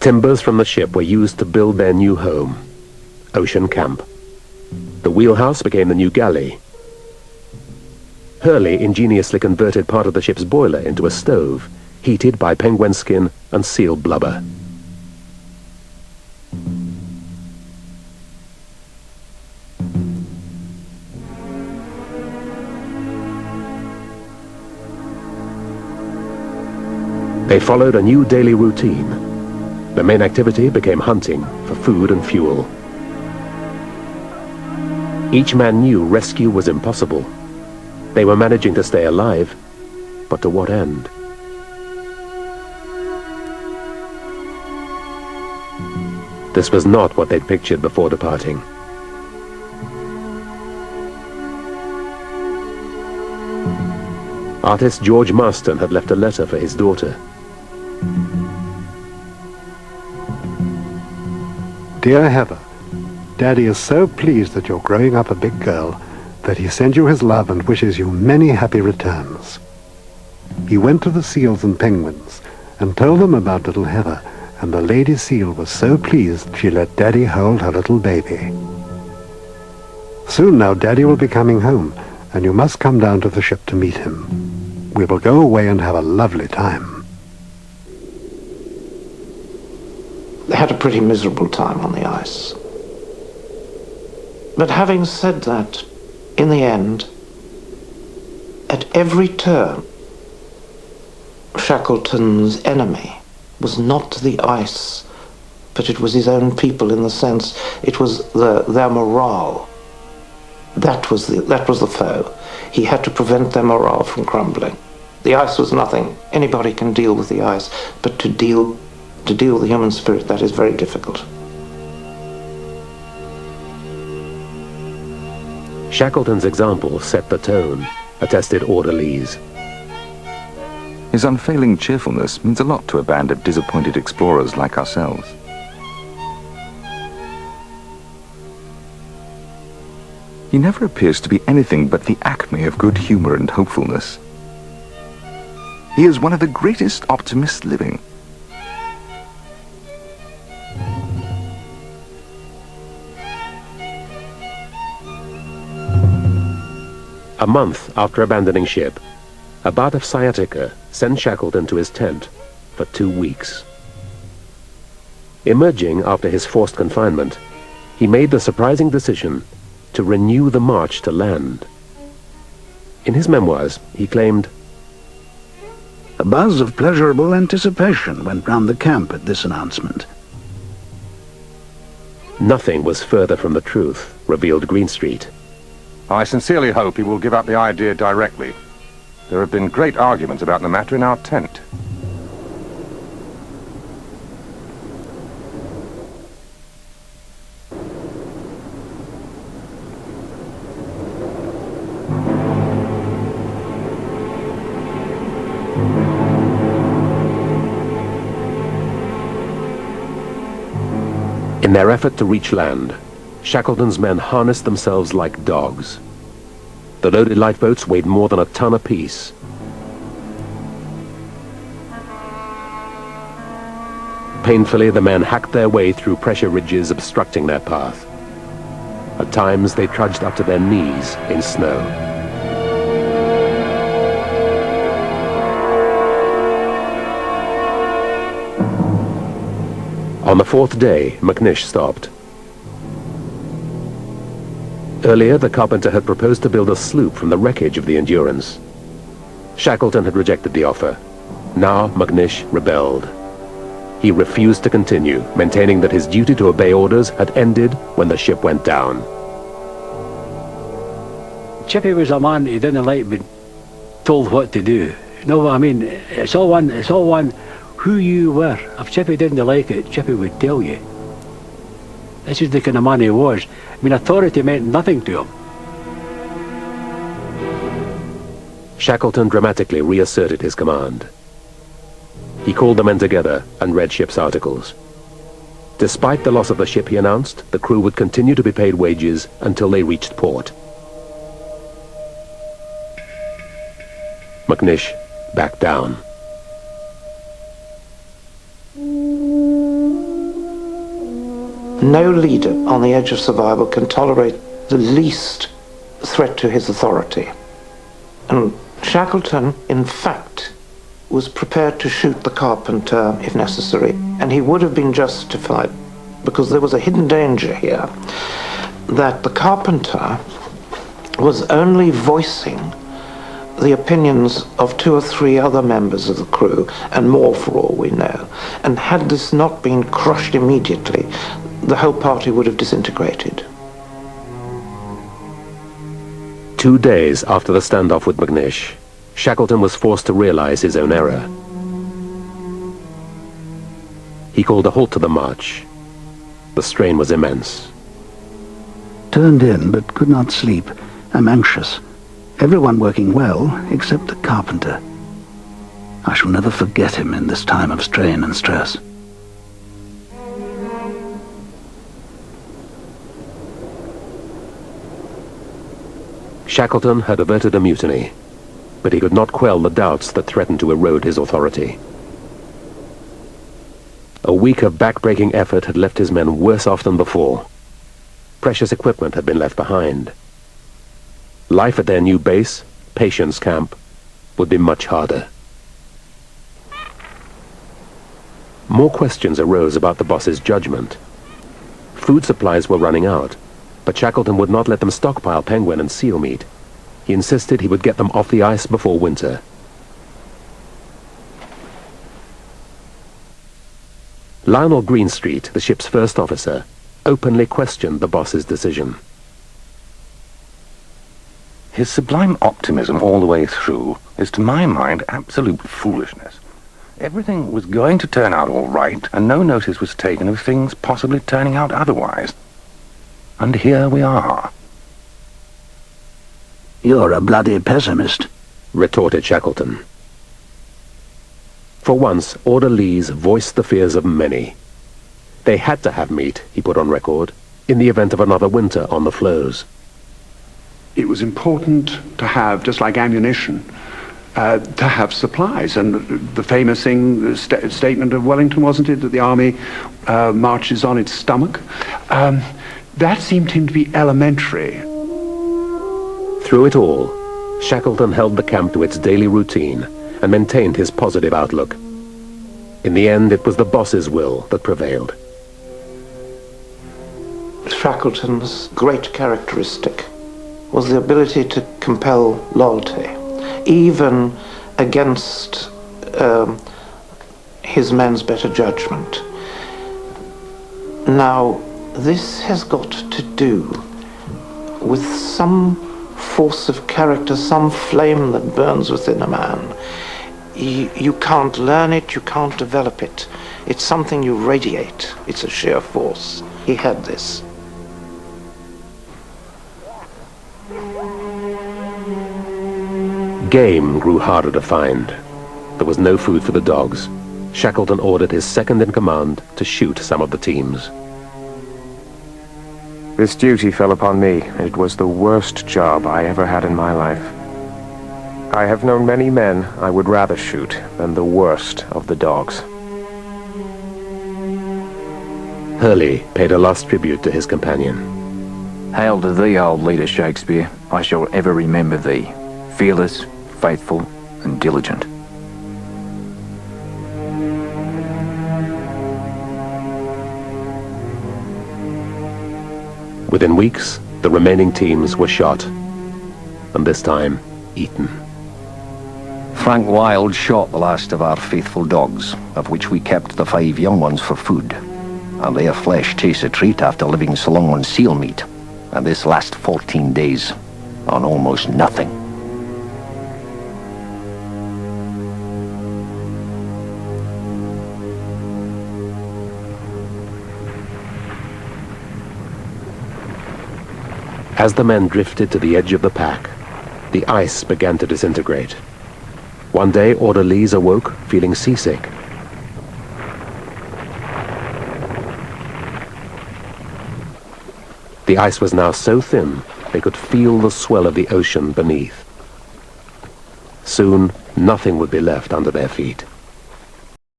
Timbers from the ship were used to build their new home, Ocean Camp. The wheelhouse became the new galley. Hurley ingeniously converted part of the ship's boiler into a stove, heated by penguin skin and seal blubber. They followed a new daily routine. The main activity became hunting for food and fuel. Each man knew rescue was impossible. They were managing to stay alive, but to what end? This was not what they'd pictured before departing. Artist George Marston had left a letter for his daughter. Dear Heather, Daddy is so pleased that you're growing up a big girl that he sends you his love and wishes you many happy returns. He went to the seals and penguins and told them about little Heather, and the lady seal was so pleased she let Daddy hold her little baby. Soon now Daddy will be coming home, and you must come down to the ship to meet him. We will go away and have a lovely time. They had a pretty miserable time on the ice. But having said that, in the end, at every turn, Shackleton's enemy was not the ice, but it was his own people, in the sense it was their morale. That was the foe. He had to prevent their morale from crumbling. The ice was nothing. Anybody can deal with the ice, but to deal with the human spirit, that is very difficult. Shackleton's example set the tone, attested orderlies. His unfailing cheerfulness means a lot to a band of disappointed explorers like ourselves. He never appears to be anything but the acme of good humor and hopefulness. He is one of the greatest optimists living. A month after abandoning ship, a bout of sciatica sent Shackleton to his tent for 2 weeks. Emerging after his forced confinement, he made the surprising decision to renew the march to land. In his memoirs, he claimed, "A buzz of pleasurable anticipation went round the camp at this announcement." Nothing was further from the truth, revealed Greenstreet. I sincerely hope he will give up the idea directly. There have been great arguments about the matter in our tent. In their effort to reach land, Shackleton's men harnessed themselves like dogs. The loaded lifeboats weighed more than a ton apiece. Painfully, the men hacked their way through pressure ridges obstructing their path. At times, they trudged up to their knees in snow. On the 4th day, McNish stopped. Earlier, the carpenter had proposed to build a sloop from the wreckage of the Endurance. Shackleton had rejected the offer. Now McNish rebelled. He refused to continue, maintaining that his duty to obey orders had ended when the ship went down. Chippy was a man who didn't like being told what to do. You know what I mean? It's all one who you were. If Chippy didn't like it, Chippy would tell you. This is the kind of man he was. I mean, authority meant nothing to him. Shackleton dramatically reasserted his command. He called the men together and read ship's articles. Despite the loss of the ship, he announced, the crew would continue to be paid wages until they reached port. McNish backed down. No leader on the edge of survival can tolerate the least threat to his authority. And Shackleton, in fact, was prepared to shoot the carpenter if necessary, and he would have been justified because there was a hidden danger here that the carpenter was only voicing the opinions of 2 or 3 other members of the crew, and more for all we know. And had this not been crushed immediately, the whole party would have disintegrated. 2 days after the standoff with McNish, Shackleton was forced to realize his own error. He called a halt to the march. The strain was immense. Turned in, but could not sleep. I'm anxious. Everyone working well, except the carpenter. I shall never forget him in this time of strain and stress. Shackleton had averted a mutiny, but he could not quell the doubts that threatened to erode his authority. A week of back-breaking effort had left his men worse off than before. Precious equipment had been left behind. Life at their new base, Patience Camp, would be much harder. More questions arose about the boss's judgment. Food supplies were running out, but Shackleton would not let them stockpile penguin and seal meat. He insisted he would get them off the ice before winter. Lionel Greenstreet, the ship's first officer, openly questioned the boss's decision. His sublime optimism all the way through is, to my mind, absolute foolishness. Everything was going to turn out all right, and no notice was taken of things possibly turning out otherwise. And here we are. You're a bloody pessimist, retorted Shackleton. For once, orderlies voiced the fears of many. They had to have meat, he put on record, in the event of another winter on the floes. It was important to have, just like ammunition, to have supplies. And the famous statement of Wellington, wasn't it, that the army marches on its stomach? That seemed to him to be elementary. Through it all, Shackleton held the camp to its daily routine and maintained his positive outlook. In the end, it was the boss's will that prevailed. Shackleton's great characteristic was the ability to compel loyalty, even against his men's better judgment. Now, this has got to do with some force of character, some flame that burns within a man. You can't learn it, you can't develop it. It's something you radiate. It's a sheer force. He had this. Game grew harder to find. There was no food for the dogs. Shackleton ordered his second-in-command to shoot some of the teams. This duty fell upon me. It was the worst job I ever had in my life. I have known many men I would rather shoot than the worst of the dogs. Hurley paid a last tribute to his companion. Hail to thee, old leader Shakespeare. I shall ever remember thee, fearless, faithful, and diligent. Within weeks, the remaining teams were shot, and this time, eaten. Frank Wilde shot the last of our faithful dogs, of which we kept the 5 young ones for food, and their flesh tastes a treat after living so long on seal meat, and this last 14 days on almost nothing. As the men drifted to the edge of the pack, the ice began to disintegrate. One day, orderlies awoke feeling seasick. The ice was now so thin, they could feel the swell of the ocean beneath. Soon, nothing would be left under their feet.